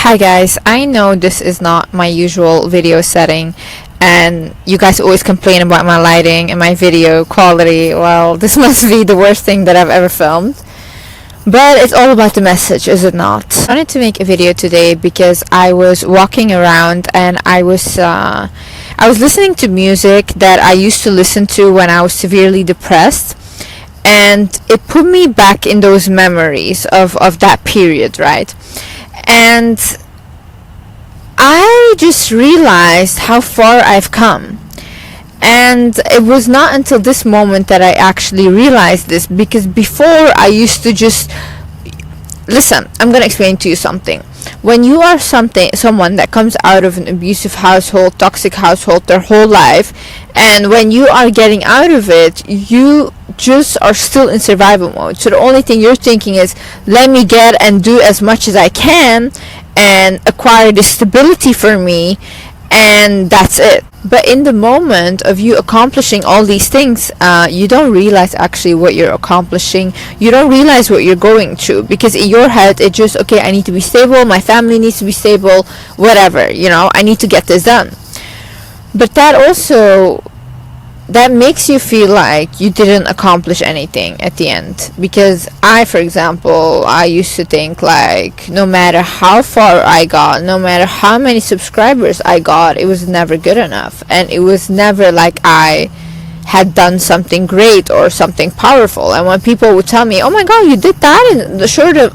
Hi guys, I know this is not my usual video setting and you guys always complain about my lighting and my video quality. Well, this must be the worst thing that I've ever filmed. But it's all about the message, is it not? I wanted to make a video today because I was walking around and I was listening to music that I used to listen to when I was severely depressed, and it put me back in those memories of that period, right? And I just realized how far I've come. And it was not until this moment that I actually realized this, because before I used to just listen. I'm going to explain to you something. When you are someone that comes out of an abusive household, toxic household their whole life, and when you are getting out of it, you just are still in survival mode. So the only thing you're thinking is, let me get and do as much as I can and acquire the stability for me, and that's it. But in the moment of you accomplishing all these things, you don't realize actually what you're accomplishing. You don't realize what you're going through, because in your head it's just, okay, I need to be stable, my family needs to be stable, whatever, I need to get this done. But that makes you feel like you didn't accomplish anything at the end. Because for example, I used to think like, no matter how far I got, no matter how many subscribers I got, it was never good enough, and it was never like I had done something great or something powerful. And when people would tell me, oh my god, you did that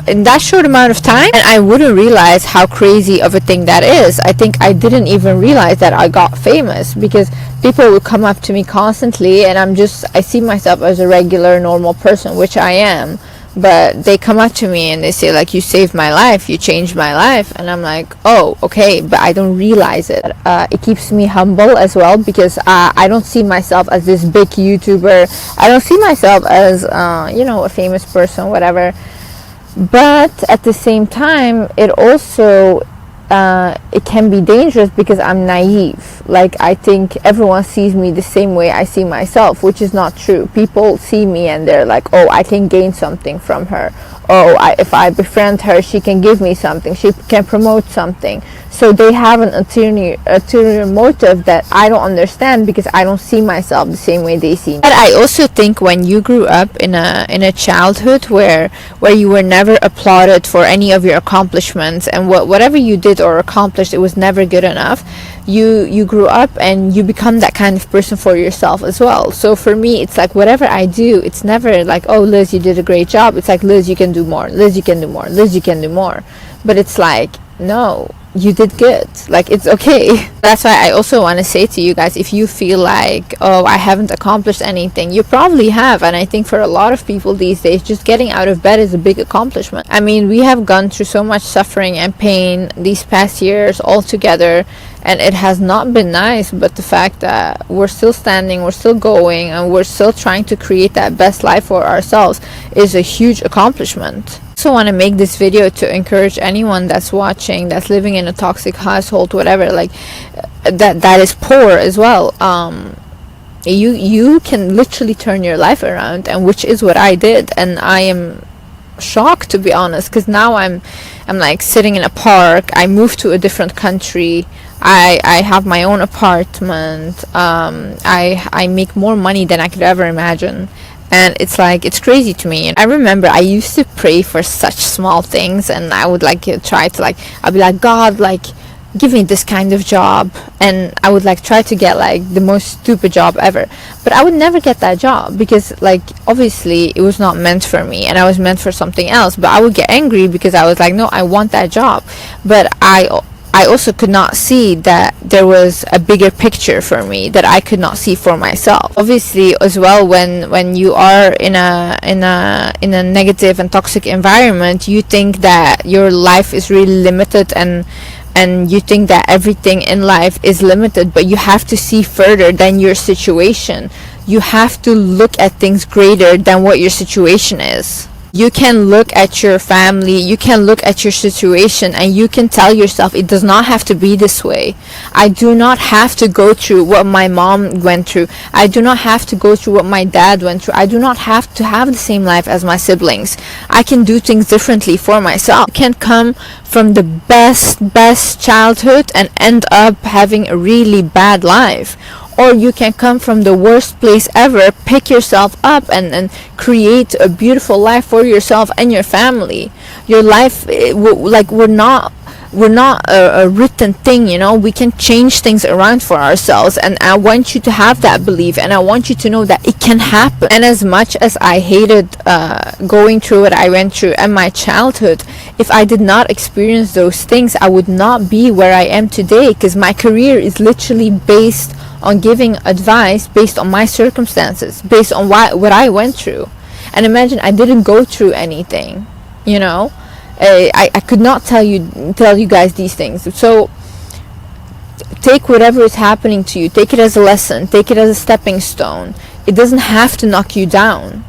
in that short amount of time, and I wouldn't realize how crazy of a thing that is. I think I didn't even realize that I got famous, because people would come up to me constantly, and I see myself as a regular normal person, which I am, but they come up to me and they say like, you saved my life, you changed my life, and I'm like, oh, okay, but I don't realize it. It keeps me humble as well, because I don't see myself as this big YouTuber. I don't see myself as a famous person, whatever. But at the same time, it also it can be dangerous, because I'm naive. Like, I think everyone sees me the same way I see myself, which is not true. People see me and they're like, oh, I can gain something from her. Oh, if I befriend her, she can give me something, she can promote something. So they have an ulterior motive that I don't understand, because I don't see myself the same way they see me. But I also think when you grew up in a childhood where you were never applauded for any of your accomplishments, and whatever you did or accomplished, it was never good enough, you grew up and you become that kind of person for yourself as well. So for me, it's like, whatever I do, it's never like, oh, Liz, you did a great job. It's like, Liz, you can do more, Liz, you can do more, Liz, you can do more. But it's like, no, you did good, like, it's okay. That's why I also want to say to you guys, if you feel like, oh, I haven't accomplished anything, you probably have. And I think for a lot of people these days, just getting out of bed is a big accomplishment. I mean, we have gone through so much suffering and pain these past years all together, and it has not been nice. But the fact that we're still standing, we're still going, and we're still trying to create that best life for ourselves is a huge accomplishment. I also want to make this video to encourage anyone that's watching, that's living in a toxic household, whatever, like that is poor as well. You can literally turn your life around, and which is what I did. And I am shocked, to be honest, because now I'm like sitting in a park. I moved to a different country. I have my own apartment. I make more money than I could ever imagine. And it's like, it's crazy to me. And I remember I used to pray for such small things, and I would like try to I'd be like, God, like, give me this kind of job, and I would like try to get like the most stupid job ever, but I would never get that job, because like, obviously it was not meant for me, and I was meant for something else. But I would get angry because I was like, no, I want that job. But I also could not see that there was a bigger picture for me that I could not see for myself. Obviously as well, when you are in a negative and toxic environment, you think that your life is really limited, and you think that everything in life is limited. But you have to see further than your situation. You have to look at things greater than what your situation is. You can look at your family, you can look at your situation, and you can tell yourself it does not have to be this way. I do not have to go through what my mom went through. I do not have to go through what my dad went through. I do not have to have the same life as my siblings. I can do things differently for myself. I can come from the best childhood and end up having a really bad life, or you can come from the worst place ever, pick yourself up, and create a beautiful life for yourself and your family. Your life, like, we're not a written thing, you know. We can change things around for ourselves, and I want you to have that belief, and I want you to know that it can happen. And as much as I hated going through what I went through in my childhood, if I did not experience those things, I would not be where I am today, because my career is literally based on giving advice based on my circumstances, based on what I went through. And imagine I didn't go through anything, you know. I could not tell you guys these things. So take whatever is happening to you, take it as a lesson, take it as a stepping stone. It doesn't have to knock you down.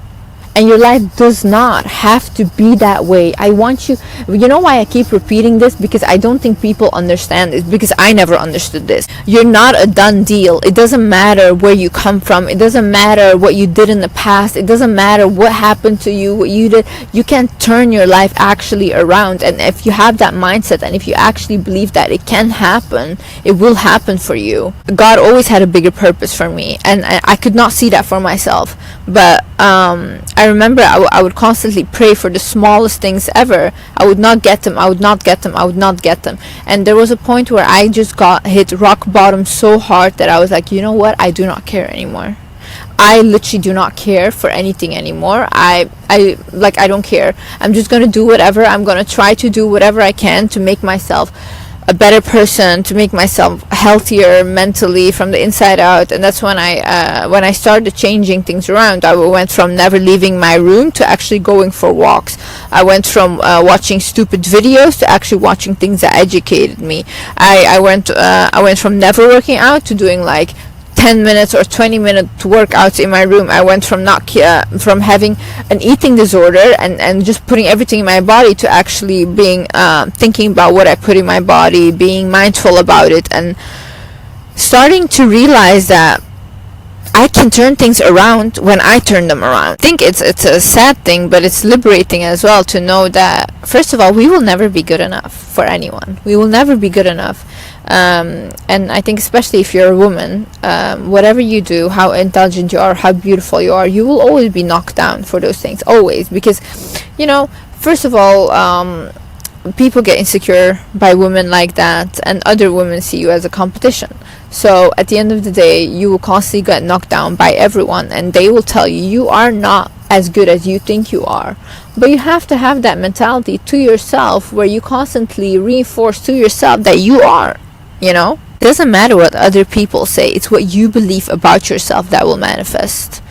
And your life does not have to be that way. I want you know why I keep repeating this? Because I don't think people understand this, because I never understood this. You're not a done deal. It doesn't matter where you come from. It doesn't matter what you did in the past. It doesn't matter what happened to you, what you did. You can turn your life actually around. And if you have that mindset, and if you actually believe that it can happen, it will happen for you. God always had a bigger purpose for me, and I could not see that for myself. But I remember I would constantly pray for the smallest things ever. I would not get them. And there was a point where I just got hit rock bottom so hard that I was like, you know what? I do not care anymore. I literally do not care for anything anymore. I don't care. I'm just going to do whatever. I'm going to try to do whatever I can to make myself a better person, to make myself healthier mentally from the inside out. And that's when I started changing things around. I went from never leaving my room to actually going for walks. I went from watching stupid videos to actually watching things that educated me. I went from never working out to doing like 10 minutes or 20-minute workouts in my room. I went from from having an eating disorder and just putting everything in my body to actually being thinking about what I put in my body, being mindful about it, and starting to realize that I can turn things around when I turn them around. I think it's a sad thing, but it's liberating as well to know that, first of all, we will never be good enough for anyone. We will never be good enough. And I think especially if you're a woman, whatever you do, how intelligent you are, how beautiful you are, you will always be knocked down for those things, always. Because, you know, first of all, people get insecure by women like that, and other women see you as a competition. So at the end of the day, you will constantly get knocked down by everyone, and they will tell you you are not as good as you think you are. But you have to have that mentality to yourself, where you constantly reinforce to yourself that you are, you know. It doesn't matter what other people say. It's what you believe about yourself that will manifest.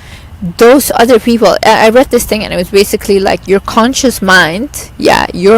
Those other people, I read this thing, and it was basically like your conscious mind, your